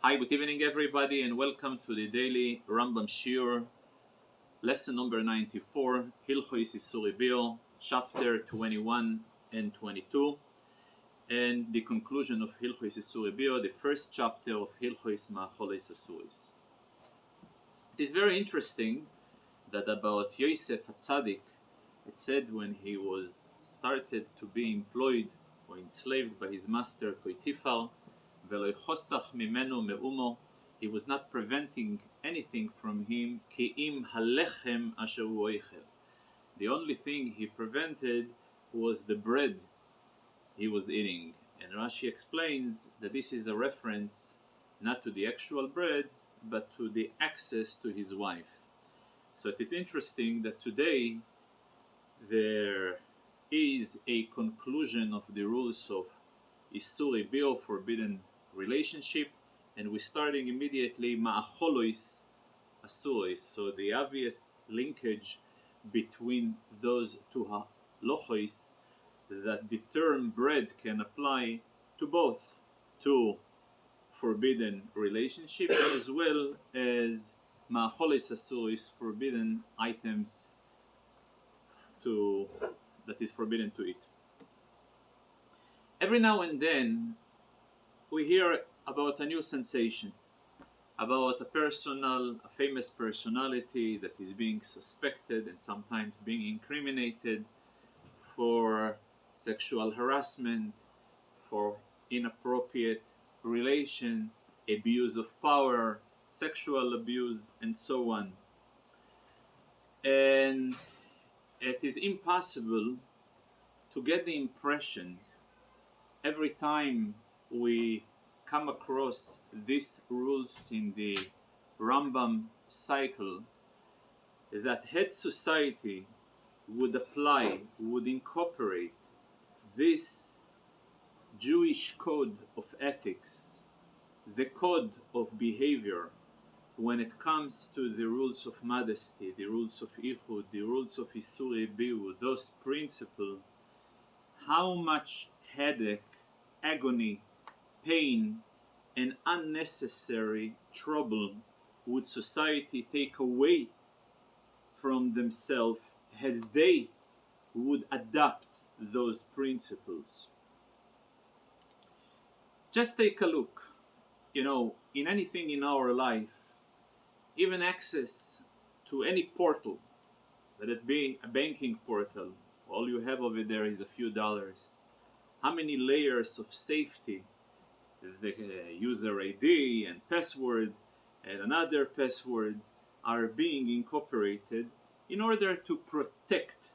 Hi, good evening everybody, and welcome to the daily Rambam Shiur, lesson number 94, Hilchos Issurei, chapter 21 and 22, and the conclusion of Hilchos Issurei, the first chapter of Hilchos Ma'acholes Asuris. It is very interesting that about Yosef HaTzadik, it said when he was started to be employed or enslaved by his master Potiphar, he was not preventing anything from him. The only thing he prevented was the bread he was eating. And Rashi explains that this is a reference not to the actual breads, but to the access to his wife. So it is interesting that today there is a conclusion of the rules of Issurei, forbidden relationship, and we're starting immediately Ma'acholos Asuros. So the obvious linkage between those two halachos, that the term bread can apply to both, to forbidden relationship as well as Ma'acholos Asuros, forbidden items that is forbidden to eat. Every now and then we hear about a new sensation, about a famous personality that is being suspected and sometimes being incriminated for sexual harassment, for inappropriate relation, abuse of power, sexual abuse, and so on. And it is impossible to get the impression every time we come across these rules in the Rambam cycle that head society would incorporate this Jewish code of ethics, the code of behavior, when it comes to the rules of modesty, the rules of Ichud, the rules of Issurei, those principles. How much headache, agony, pain, and unnecessary trouble would society take away from themselves had they would adopt those principles? Just take a look. In anything in our life, even access to any portal, let it be a banking portal, all you have over there is a few dollars. How many layers of safety, the user ID and password and another password, are being incorporated in order to protect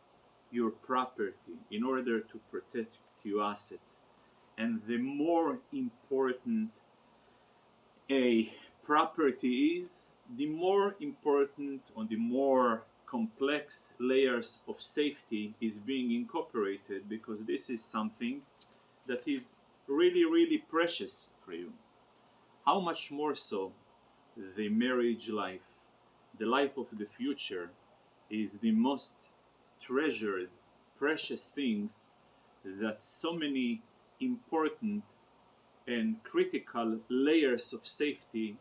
your property, in order to protect your asset. And the more important a property is, the more important or the more complex layers of safety is being incorporated, because this is something that is really, really precious for you. How much more so the marriage life, the life of the future, is the most treasured, precious things that so many important and critical layers of safety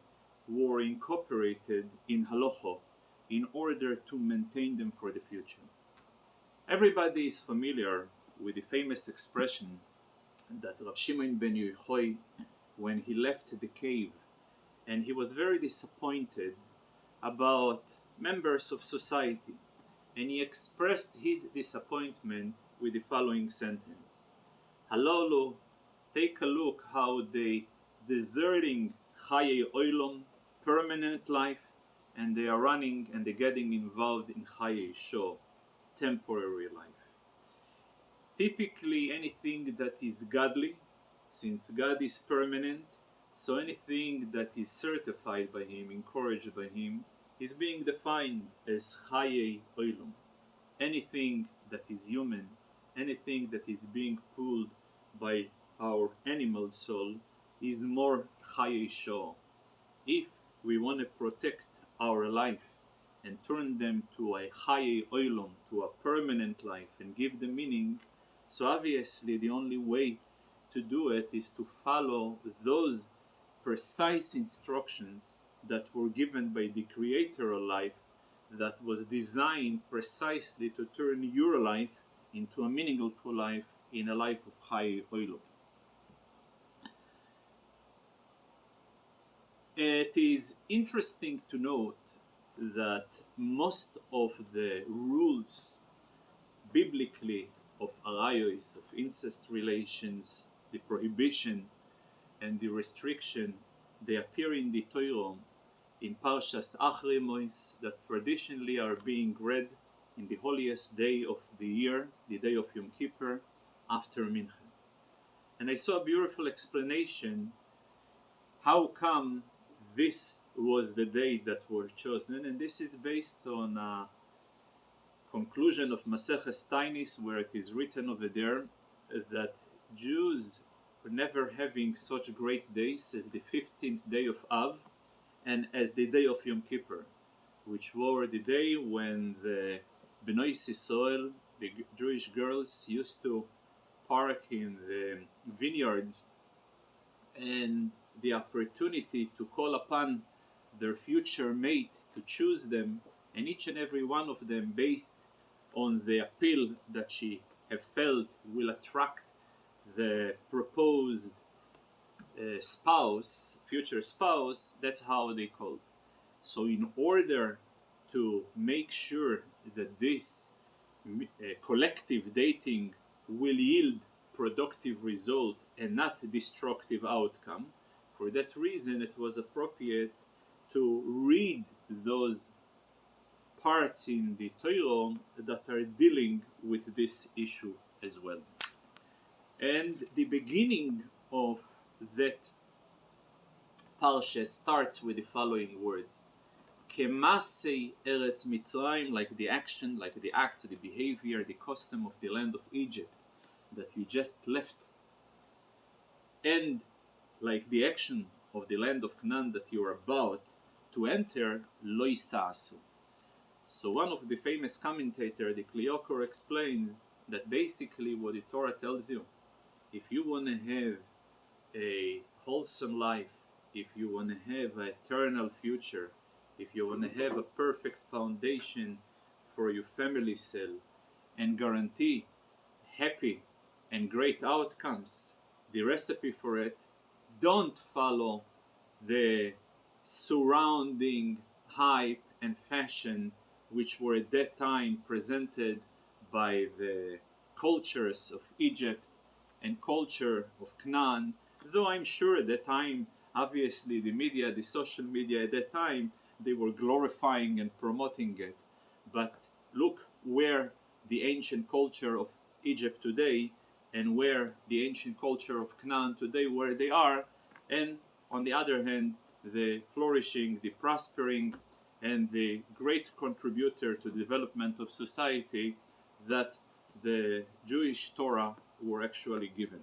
were incorporated in halacha in order to maintain them for the future. Everybody is familiar with the famous expression that Rav Shimon ben Yochai, when he left the cave and he was very disappointed about members of society, and he expressed his disappointment with the following sentence: Halolu, take a look how they deserting Chaye Oilom, permanent life, and they are running and they're getting involved in Chaye Sho, temporary life. Typically anything that is godly, since God is permanent, so anything that is certified by him, encouraged by him, is being defined as Chaye Oilom. Anything that is human, anything that is being pulled by our animal soul, is more Chaye Sho. If we want to protect our life and turn them to a Chaye Oilom, to a permanent life, and give them meaning, so obviously the only way to do it is to follow those precise instructions that were given by the creator of life, that was designed precisely to turn your life into a meaningful life, in a life of high oilo. It is interesting to note that most of the rules biblically of arayos, of incest relations, the prohibition and the restriction, they appear in the Torah in Parshas Achrei Mois, that traditionally are being read in the holiest day of the year, the day of Yom Kippur, after Mincha. And I saw a beautiful explanation how come this was the day that were chosen, and this is based on a conclusion of Maseches Tainis, where it is written over there that Jews were never having such great days as the 15th day of Av and as the day of Yom Kippur, which were the day when the Bnei Yisrael, the Jewish girls, used to park in the vineyards, and the opportunity to call upon their future mate to choose them, and each and every one of them based on the appeal that she have felt will attract the proposed spouse, future spouse. That's how they call. So in order to make sure that this collective dating will yield productive result and not destructive outcome, for that reason it was appropriate to read those parts in the Torah that are dealing with this issue as well. And the beginning of that parsha starts with the following words: Kemasei Eretz Mitzrayim, like the action, like the act, the behavior, the custom of the land of Egypt that you just left, and like the action of the land of Canaan that you are about to enter, lo yisasu. So one of the famous commentators, the Kliokor, explains that basically what the Torah tells you, if you want to have a wholesome life, if you want to have an eternal future, if you want to have a perfect foundation for your family cell and guarantee happy and great outcomes, the recipe for it, don't follow the surrounding hype and fashion which were at that time presented by the cultures of Egypt and culture of Canaan. Though I'm sure at that time, obviously the media, the social media at that time, they were glorifying and promoting it. But look where the ancient culture of Egypt today and where the ancient culture of Canaan today, where they are, and on the other hand, the flourishing, the prospering, and the great contributor to the development of society that the Jewish Torah were actually given.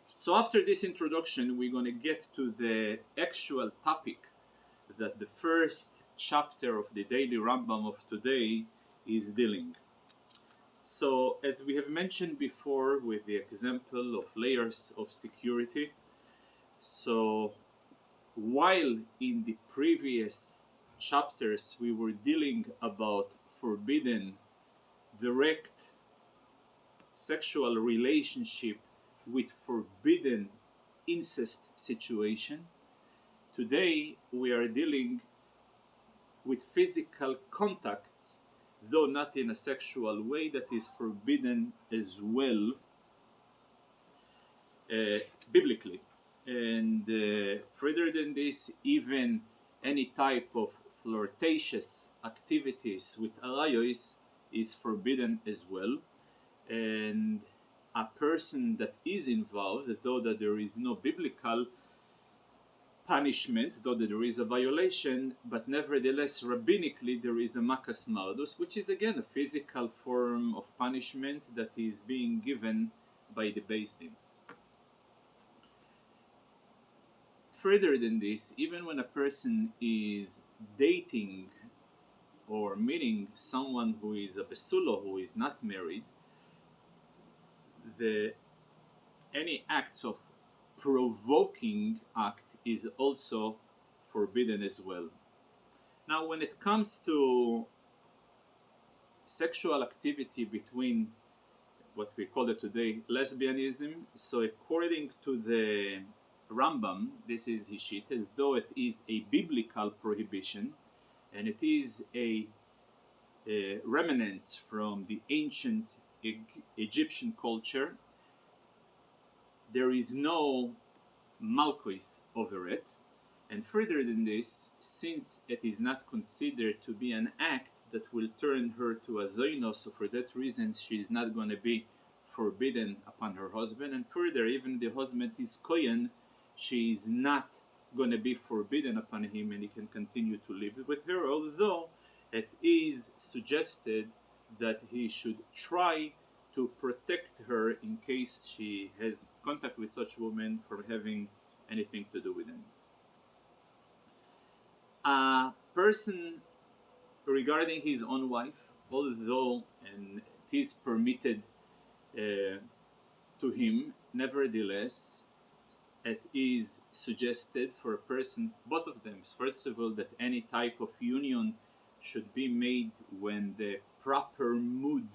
So after this introduction, we're going to get to the actual topic that the first chapter of the daily Rambam of today is dealing. So as we have mentioned before with the example of layers of security, so while in the previous chapters we were dealing about forbidden direct sexual relationship with forbidden incest situation, today we are dealing with physical contacts, though not in a sexual way, that is forbidden as well biblically. And further than this, even any type of flirtatious activities with arayos is forbidden as well. And a person that is involved, though that there is no biblical punishment, though that there is a violation, but nevertheless rabbinically there is a makas mardus, which is again a physical form of punishment that is being given by the Beis Din. Further than this, even when a person is dating or meeting someone who is a besulo, who is not married, any acts of provoking act is also forbidden as well. Now, when it comes to sexual activity between what we call it today lesbianism, so according to the Rambam, this is Hishit, though it is a biblical prohibition and it is a remnants from the ancient Egyptian culture, there is no malchus over it. And further than this, since it is not considered to be an act that will turn her to a zoino, so for that reason she is not going to be forbidden upon her husband. And further, even the husband is kohen, she is not going to be forbidden upon him and he can continue to live with her, although it is suggested that he should try to protect her in case she has contact with such woman from having anything to do with him. A person regarding his own wife, although and it is permitted to him, nevertheless it is suggested for a person, both of them, first of all, that any type of union should be made when the proper mood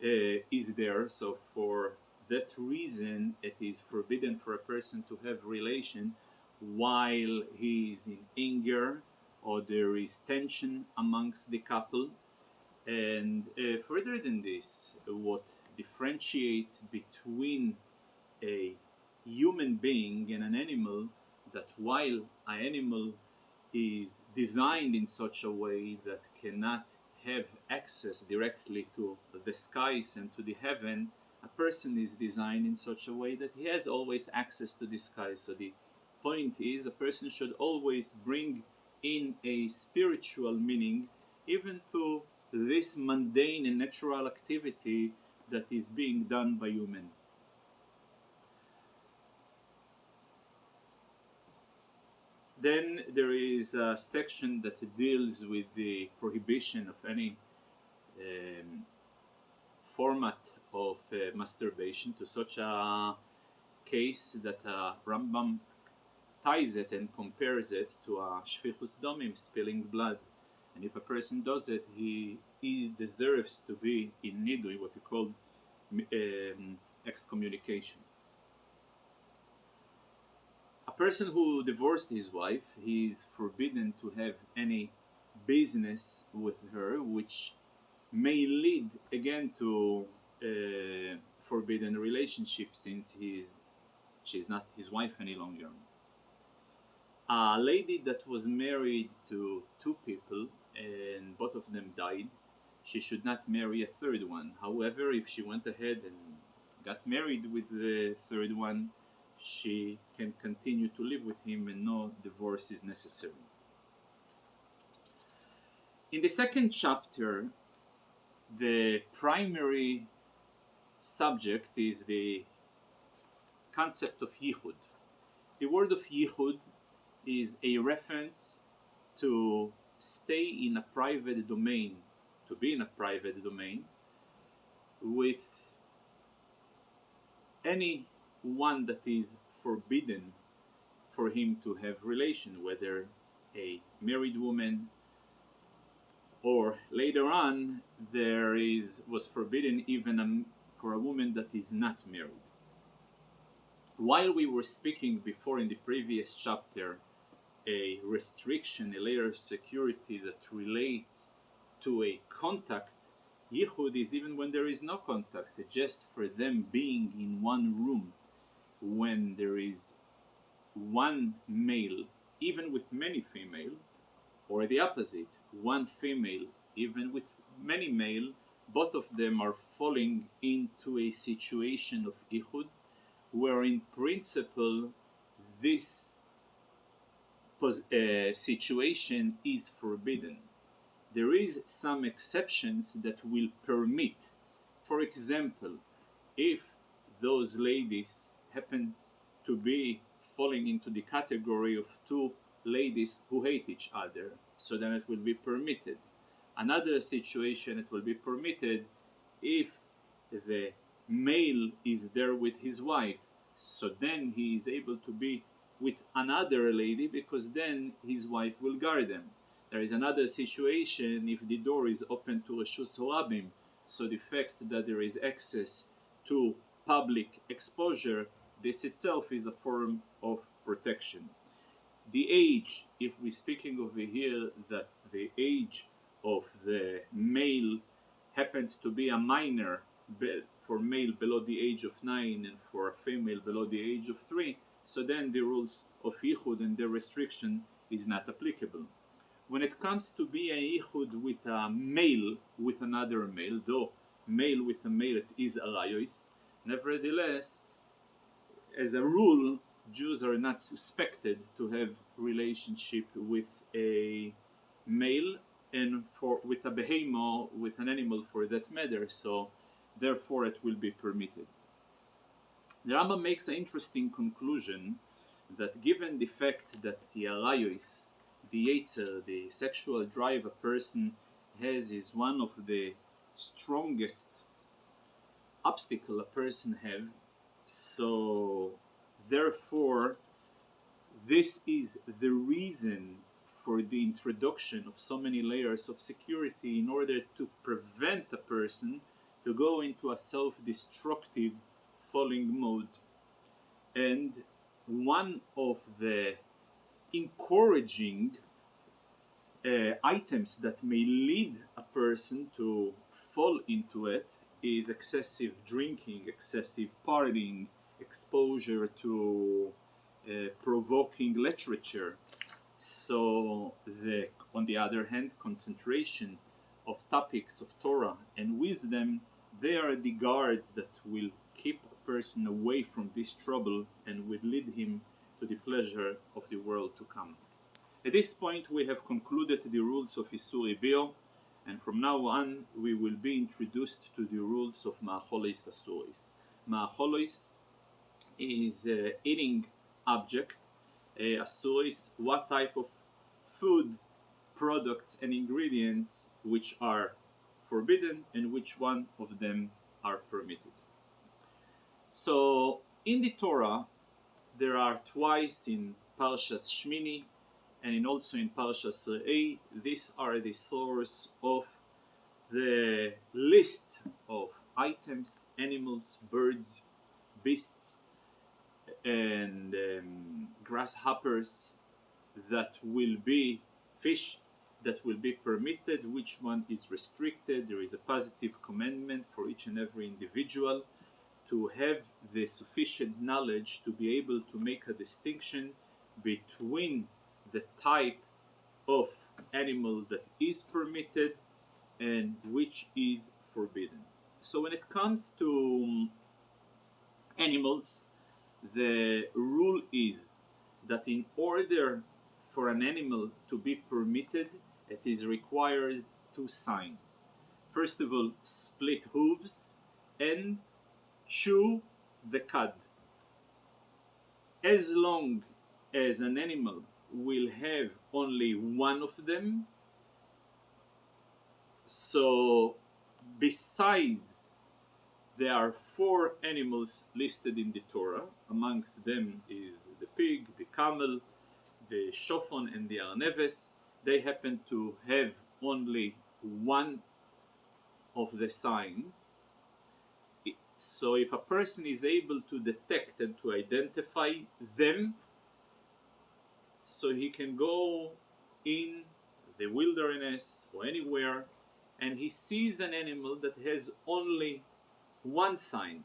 is there. So for that reason it is forbidden for a person to have relation while he is in anger or there is tension amongst the couple. And further than this, what differentiates between a human being and an animal, that while an animal is designed in such a way that cannot have access directly to the skies and to the heaven, a person is designed in such a way that he has always access to the skies. So the point is, a person should always bring in a spiritual meaning even to this mundane and natural activity that is being done by human. Then there is a section that deals with the prohibition of any format of masturbation, to such a case that Rambam ties it and compares it to a shfichus domim, spilling blood. And if a person does it, he deserves to be in nidui, what we call excommunication. A person who divorced his wife, he is forbidden to have any business with her, which may lead again to forbidden relationship, since she's not his wife any longer. A lady that was married to two people and both of them died, she should not marry a third one. However, if she went ahead and got married with the third one, she can continue to live with him and no divorce is necessary. In the second chapter, the primary subject is the concept of yichud. The word of yichud is a reference to stay in a private domain, to be in a private domain with any one that is forbidden for him to have relation, whether a married woman or later on was forbidden even for a woman that is not married. While we were speaking before in the previous chapter a restriction, a layer of security that relates to a contact, yichud is even when there is no contact, just for them being in one room. When there is one male, even with many female, or the opposite, one female, even with many male, both of them are falling into a situation of yichud, where in principle this situation is forbidden. There is some exceptions that will permit. For example, if those ladies happens to be falling into the category of two ladies who hate each other, so then it will be permitted. Another situation, it will be permitted if the male is there with his wife, So then he is able to be with another lady, because then his wife will guard them. There is another situation if the door is open to Reshus Horabim, so the fact that there is access to public exposure, this itself is a form of protection. The age, if we're speaking over here that the age of the male happens to be a minor, for male below the age of 9 and for a female below the age of 3, so then the rules of Yichud and the restriction is not applicable. When it comes to be a Yichud with a male with another male, though male with a male is arayos, nevertheless, as a rule, Jews are not suspected to have relationship with a male and with a behemoth, with an animal for that matter, so therefore it will be permitted. The Rambam makes an interesting conclusion that given the fact that the arayos, the yetzer, the sexual drive a person has, is one of the strongest obstacle a person have, so therefore this is the reason for the introduction of so many layers of security in order to prevent a person to go into a self-destructive falling mode. And one of the encouraging items that may lead a person to fall into it is excessive drinking, excessive partying, exposure to provoking literature. So on the other hand, concentration of topics of Torah and wisdom, they are the guards that will keep a person away from this trouble and will lead him to the pleasure of the world to come. At this point, we have concluded the rules of Issurei Biah, and from now on, we will be introduced to the rules of Ma'acholis Asuris. Ma'acholis is eating object. Asuris, what type of food, products, and ingredients which are forbidden and which one of them are permitted. So, in the Torah, there are twice in Parshas Shmini and also in Parshas Issurei. These are the source of the list of items, animals, birds, beasts, and grasshoppers that will be fish that will be permitted, which one is restricted. There is a positive commandment for each and every individual to have the sufficient knowledge to be able to make a distinction between the type of animal that is permitted and which is forbidden. So when it comes to animals, the rule is that in order for an animal to be permitted, it is required two signs. First of all, split hooves and chew the cud. As long as an animal will have only one of them, so besides there are 4 animals listed in the Torah. Amongst them is the pig, the camel, the shofon, and the arneves. They happen to have only one of the signs. So if a person is able to detect and to identify them, so he can go in the wilderness or anywhere and he sees an animal that has only one sign.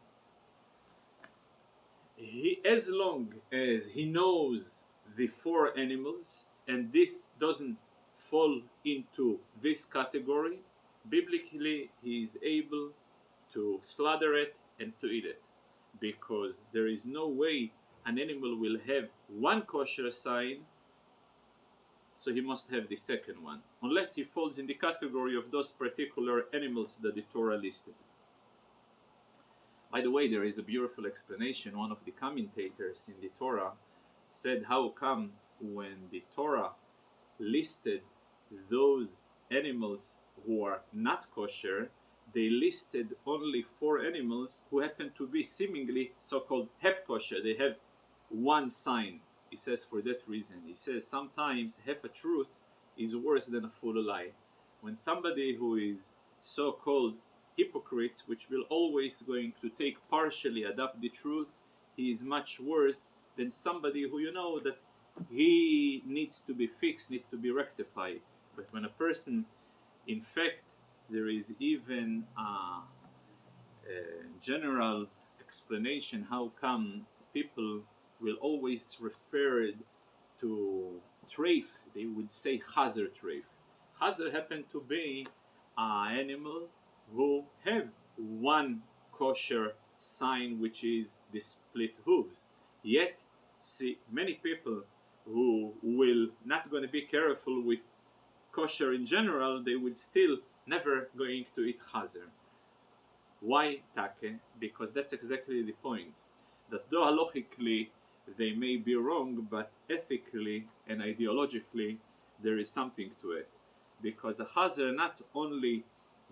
As long as he knows the 4 animals and this doesn't fall into this category, biblically he is able to slaughter it and to eat it, because there is no way an animal will have one kosher sign, so he must have the second one, unless he falls in the category of those particular animals that the Torah listed. By the way, there is a beautiful explanation. One of the commentators in the Torah said how come when the Torah listed those animals who are not kosher, they listed only 4 animals who happen to be seemingly so-called half kosher. They have one sign. He says for that reason. He says sometimes half a truth is worse than a full lie. When somebody who is so-called hypocrites, which will always going to take partially adopt the truth, he is much worse than somebody who you know that he needs to be fixed, needs to be rectified. But when a person, in fact, there is even a general explanation how come people will always refer to treif. They would say chazer treif. Chazer happen to be an animal who have one kosher sign, which is the split hooves. Yet, see, many people who will not going to be careful with kosher in general, they would still never going to eat chazer. Why take? Because that's exactly the point. That though halachically they may be wrong, but ethically and ideologically there is something to it. Because a chazer not only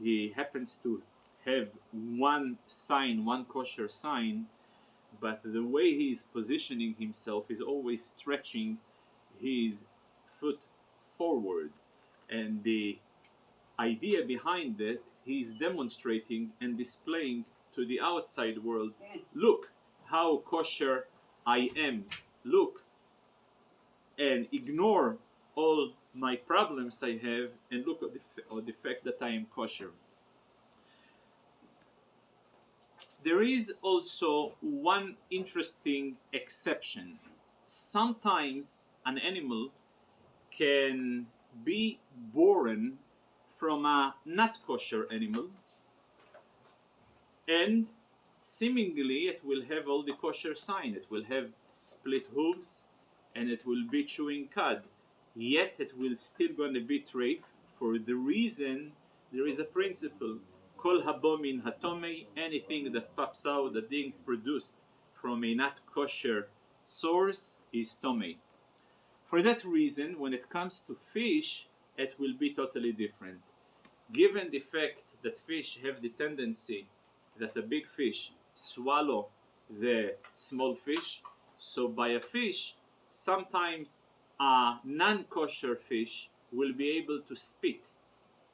he happens to have one sign, one kosher sign, but the way he is positioning himself is always stretching his foot forward. And the idea behind it, he is demonstrating and displaying to the outside world, look how kosher I am. Look, and ignore all my problems I have, and look at the fact that I am kosher. There is also one interesting exception. Sometimes an animal can be born from a not kosher animal, and seemingly it will have all the kosher sign. It will have split hooves and it will be chewing cud. Yet it will still going to be treif for the reason there is a principle. Kol habo min hatomei, anything that pops out that being produced from a not kosher source is tomei. For that reason, when it comes to fish, it will be totally different. Given the fact that fish have the tendency that a big fish swallow the small fish, so by a fish, sometimes a non-kosher fish will be able to spit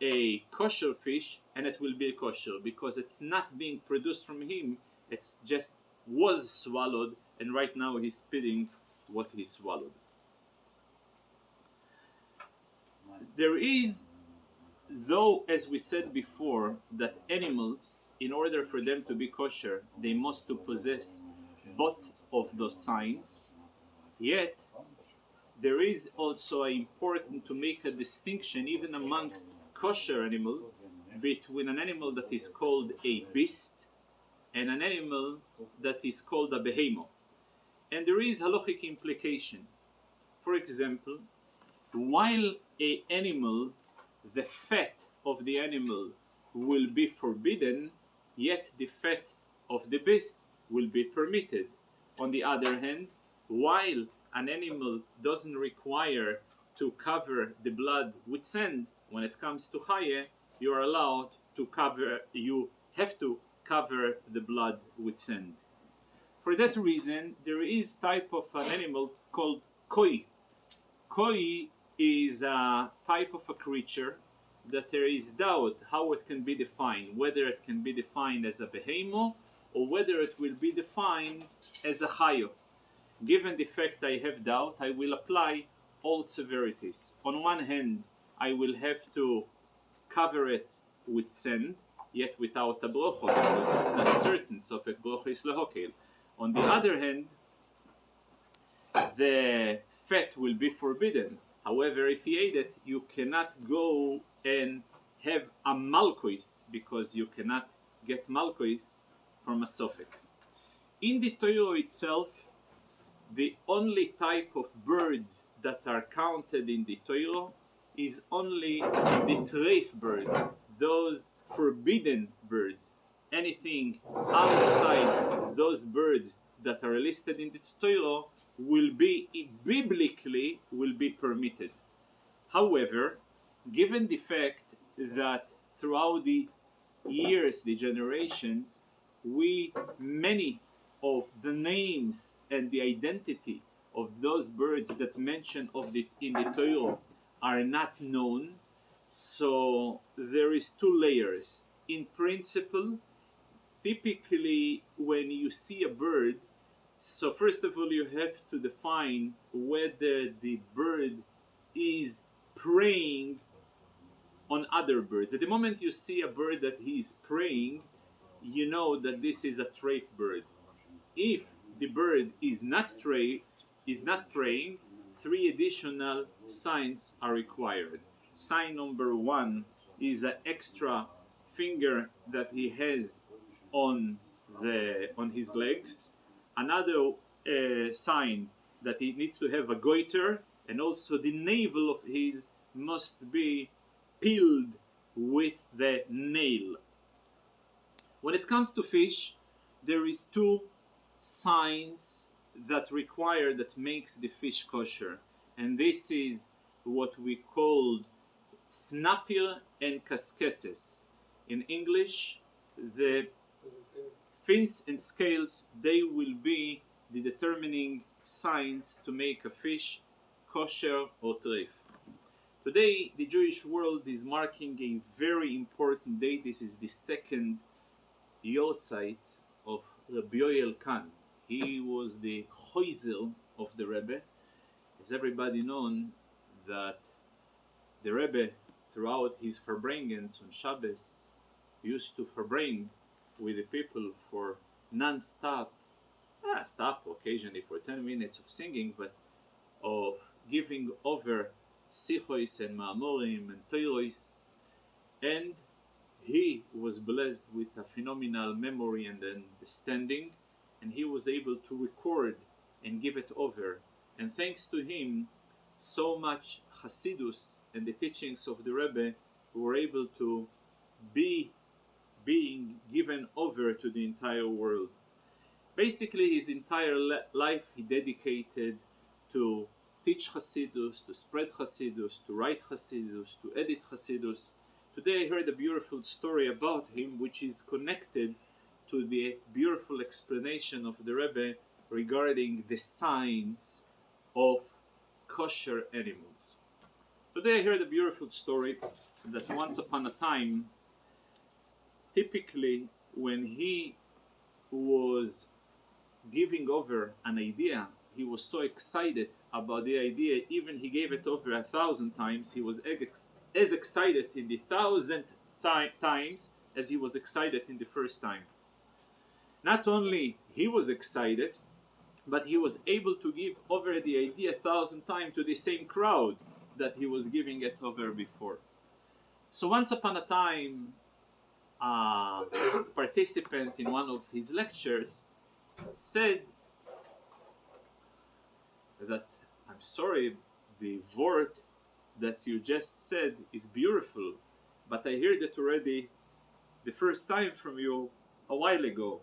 a kosher fish and it will be kosher because it's not being produced from him, it's just was swallowed and right now he's spitting what he swallowed. There is, though, as we said before, that animals, in order for them to be kosher, they must to possess both of those signs. Yet, there is also important to make a distinction, even amongst kosher animal, between an animal that is called a beast and an animal that is called a behemoth. And there is halachic implication. For example, while an animal, the fat of the animal will be forbidden, yet the fat of the beast will be permitted. On the other hand, while an animal doesn't require to cover the blood with sand, when it comes to chaye, you are allowed to cover, you have to cover the blood with sand. For that reason, there is type of an animal called koi. Koi is a type of a creature that there is doubt how it can be defined, whether it can be defined as a behemoth or whether it will be defined as a chayo. Given the fact I have doubt, I will apply all severities. On one hand, I will have to cover it with sand, yet without a brocho, because it's not certain, so if brocho is lehokel. On the other hand, the fat will be forbidden. However, if you ate it, you cannot go and have a malkois, because you cannot get malkois from a sofek. In the Torah itself, the only type of birds that are counted in the Torah is only the treif birds, those forbidden birds. Anything outside those birds that are listed in the Torah will be, biblically, will be permitted. However, given the fact that throughout the years, the generations, many of the names and the identity of those birds that mention in the Torah are not known. So there is two layers. In principle, typically when you see a bird, so first of all you have to define whether the bird is preying on other birds. At the moment you see a bird that he is preying, you know that this is a treif bird. If the bird is not preying, three additional signs are required. Sign number one is an extra finger that he has on his legs. Another sign that he needs to have a goiter, and also the navel of his must be peeled with the nail. When it comes to fish, there is two signs that makes the fish kosher, and this is what we called snapir and casqueses. In English, the fins and scales, they will be the determining signs to make a fish kosher or treif. Today, the Jewish world is marking a very important day. This is the second Yortzeit of Rabbi Yoel Khan. He was the Choizer of the Rebbe. It's everybody known that the Rebbe, throughout his Verbringens on Shabbos, used to Verbring with the people for non-stop, stop occasionally for 10 minutes of singing, but of giving over sichois and ma'amorim and teiros, and he was blessed with a phenomenal memory and understanding, and he was able to record and give it over. And thanks to him, so much Hasidus and the teachings of the Rebbe were able to be being given over to the entire world. Basically, his entire life he dedicated to teach Hasidus, to spread Hasidus, to write Hasidus, to edit Hasidus. Today I heard a beautiful story about him, which is connected to the beautiful explanation of the Rebbe regarding the signs of kosher animals. Today I heard a beautiful story that once upon a time, typically when he was giving over an idea, he was so excited about the idea, even he gave it over 1,000 times. He was as excited in the 1,000th times as he was excited in the first time. Not only he was excited, but he was able to give over the idea 1,000 times to the same crowd that he was giving it over before. So once upon a time, a participant in one of his lectures said that, I'm sorry, the word that you just said is beautiful, but I heard it already the first time from you a while ago.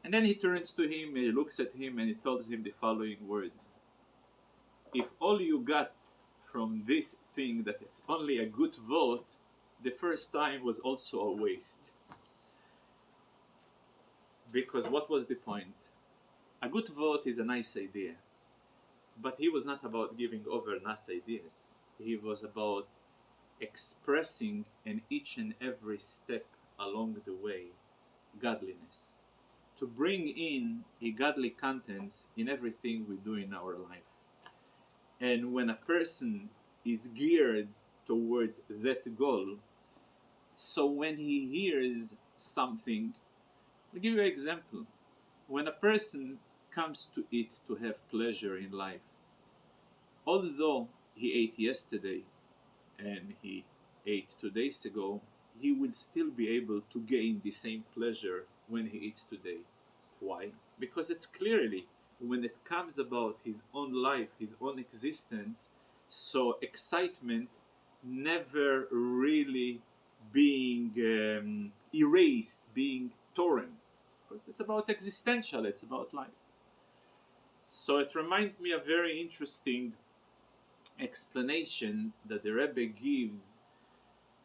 And then he turns to him, and he looks at him, and he tells him the following words: if all you got from this thing that it's only a good vote, the first time was also a waste. Because what was the point? A good vote is a nice idea, but he was not about giving over nice ideas. He was about expressing in each and every step along the way godliness, to bring in a godly contents in everything we do in our life. And when a person is geared towards that goal, so when he hears something, I'll give you an example. When a person comes to eat to have pleasure in life, although he ate yesterday and he ate 2 days ago, he will still be able to gain the same pleasure when he eats today. Why? Because it's clearly when it comes about his own life, his own existence, so excitement never really being erased, being torn. Because it's about existential, it's about life. So it reminds me of a very interesting explanation that the Rebbe gives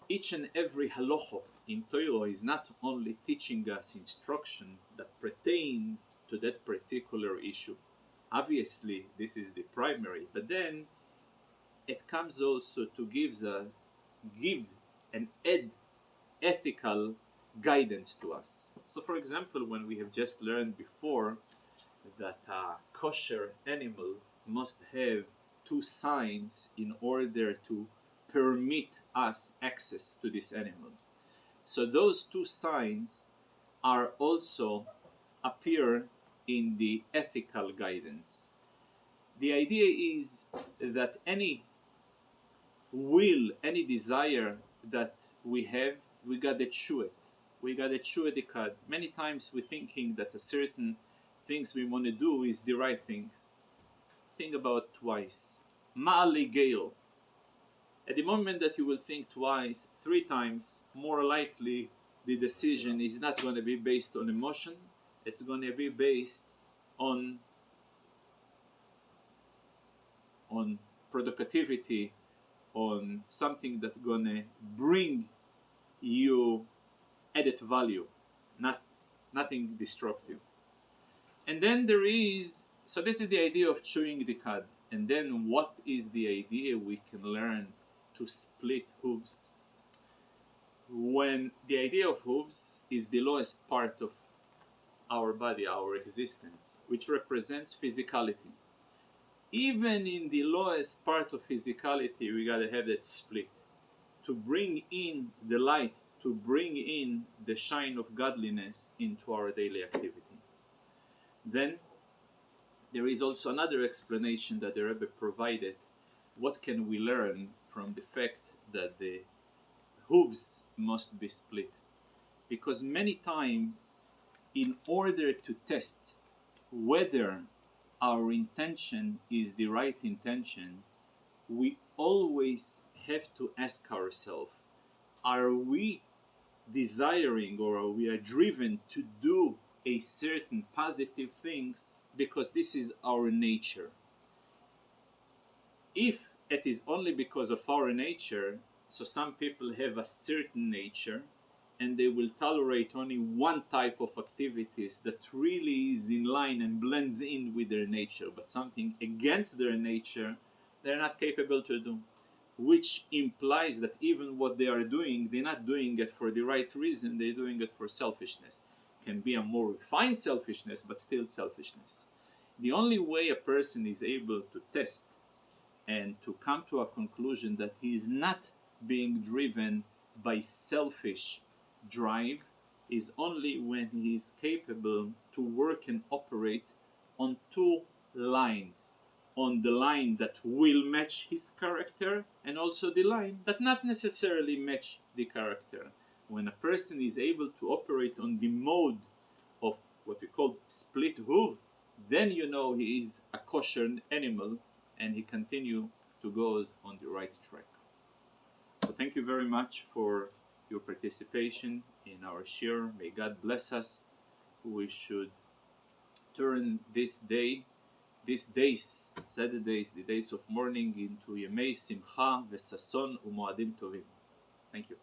each and every halacha in Torah is not only teaching us instruction that pertains to that particular issue. Obviously, this is the primary, but then it comes also to give and add ethical guidance to us. So, for example, when we have just learned before that a kosher animal must have two signs in order to permit us access to this animal. So those two signs are also appear in the ethical guidance. The idea is that any will, any desire that we have, we gotta chew it. We gotta chew the cud. Many times we're thinking that a certain things we want to do is the right things. Think about twice. Ma'ali Gale. At the moment that you will think twice, 3 times, more likely the decision is not going to be based on emotion. It's going to be based on productivity, on something that's going to bring you added value, nothing destructive. And then there is, so this is the idea of chewing the cud. And then what is the idea we can learn to split hooves? When the idea of hooves is the lowest part of our body, our existence, which represents physicality. Even in the lowest part of physicality, we gotta have that split to bring in the light, to bring in the shine of godliness into our daily activity. Then there is also another explanation that the Rebbe provided. What can we learn from the fact that the hooves must be split? Because many times, in order to test whether our intention is the right intention, we always have to ask ourselves, are we desiring or are we driven to do a certain positive things because this is our nature? If it is only because of our nature, so some people have a certain nature and they will tolerate only one type of activities that really is in line and blends in with their nature, but something against their nature they're not capable to do, which implies that even what they are doing, they're not doing it for the right reason, they're doing it for selfishness. Can be a more refined selfishness, but still selfishness. The only way a person is able to test and to come to a conclusion that he is not being driven by selfish drive is only when he is capable to work and operate on 2 lines. On the line that will match his character and also the line that not necessarily match the character. When a person is able to operate on the mode of what we call split hoof, then you know he is a kosher animal and he continue to goes on the right track. So thank you very much for your participation in our shir. May God bless us. We should turn this day, these days, Saturdays, the days of mourning, into Yemei Simcha Vesason Umoadim Tovim. Thank you.